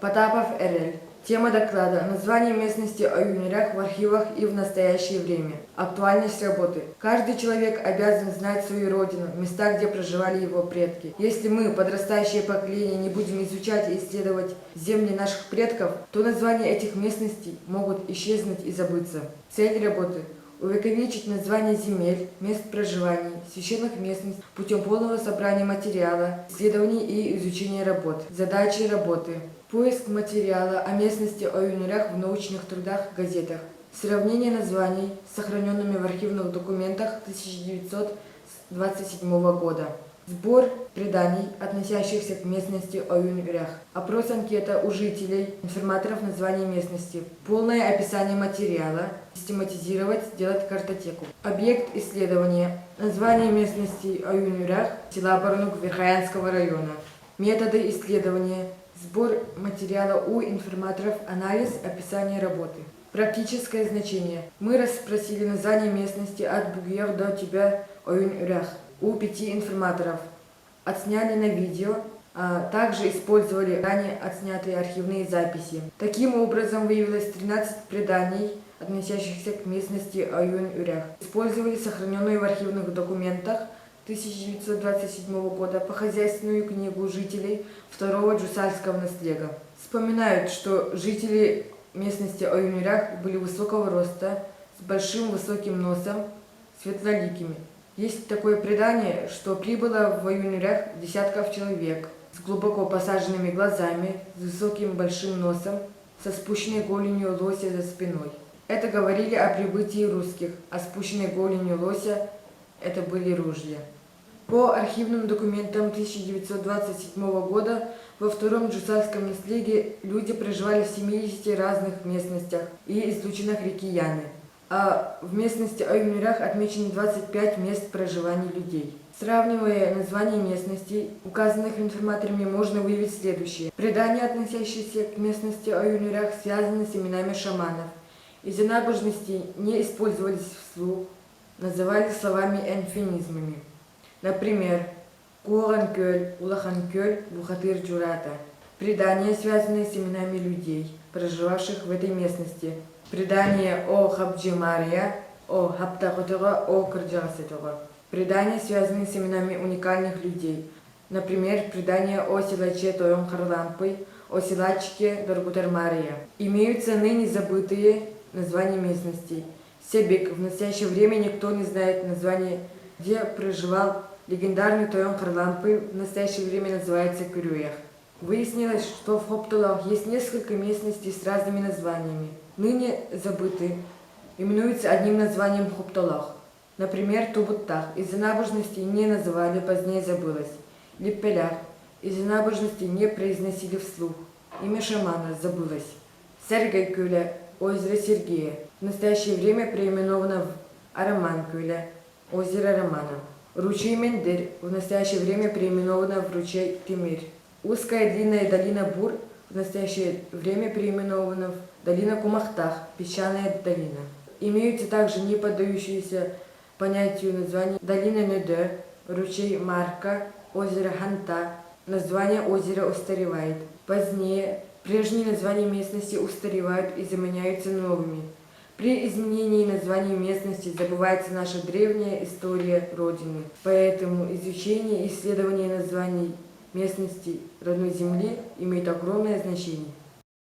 Потапов РЛ. Тема доклада: название местности о юнирях в архивах и в настоящее время. Актуальность работы. Каждый человек обязан знать свою родину, места, где проживали его предки. Если мы, подрастающее поколение, не будем изучать и исследовать земли наших предков, то названия этих местностей могут исчезнуть и забыться. Цель работы: увековечить название земель, мест проживания, священных местностей путем полного собрания материала, исследований и изучения работ. Задачи работы: поиск материала о местности о юнирях в научных трудах, газетах, сравнение названий с сохраненными в архивных документах 1927 года, сбор преданий, относящихся к местности о юнирях, опрос анкета у жителей, информаторов названий местности, полное описание материала, систематизировать, сделать картотеку. Объект исследования: название местности о юнирях села Барнук Верхоянского района. Методы исследования: сбор материала у информаторов, анализ, описание работы. Практическое значение: мы расспросили название местности от Бугуев до тебя о юнирях у 5 информаторов, отсняли на видео, а также использовали ранее отснятые архивные записи. Таким образом выявилось 13 преданий, относящихся к местности о юнирях. Использовали сохраненную в архивных документах 1927 года по хозяйственную книгу жителей второго джусальского наслега. Вспоминают, что жители местности о юнирях были высокого роста, с большим высоким носом, светлоликими. Есть такое предание, что прибыло в юнирях десятков человек с глубоко посаженными глазами, с высоким большим носом, со спущенной голенью лося за спиной. Это говорили о прибытии русских, а спущенной голенью лося это были ружья. По архивным документам 1927 года во втором джусальском наслеге люди проживали в 70 разных местностях и излучинах реки Яны, а в местности о юнирях отмечено 25 мест проживания людей. Сравнивая названия местностей, указанных информаторами, можно выявить следующее. Предания, относящиеся к местности о юнирях, связаны с именами шаманов. Из-за набожностей не использовались вслух, называли словами эвфемизмами. Например, Куоранкёль, Улаханкёль, Бухатыр Джурата. Предания, связанные с именами людей, проживавших в этой местности. Предание о Хабджимария, о Хаптахотора, о Карджарасетора. Предания, связанные с именами уникальных людей. Например, предание о силаче Тойон Харлампы, о силачке Доргутармария. Имеются ныне забытые названия местностей. Себек. В настоящее время никто не знает название, где проживал легендарный Тойон Харлампы, в настоящее время называется Кюрюях. Выяснилось, что в Хопталах есть несколько местностей с разными названиями. Ныне забыты, именуются одним названием Хопталах. Например, Тубуттах. Из-за набожности не называли, позднее забылось. Липпелях. Из-за набожности не произносили вслух. Имя шамана забылось. Сергайкюля. Озеро Сергея. В настоящее время переименовано в Араманкюля. Озеро Романа. Ручей Мендер. В настоящее время переименовано в ручей Тимир. Узкая длинная долина Бур. В настоящее время переименована в долина Кумахтах, песчаная долина. Имеются также не поддающиеся понятию названия долина Недер, ручей Марка, озеро Ханта. Название озера устаревает. Позднее прежние названия местности устаревают и заменяются новыми. При изменении названий местности забывается наша древняя история Родины. Поэтому изучение и исследование названий местности родной земли имеет огромное значение.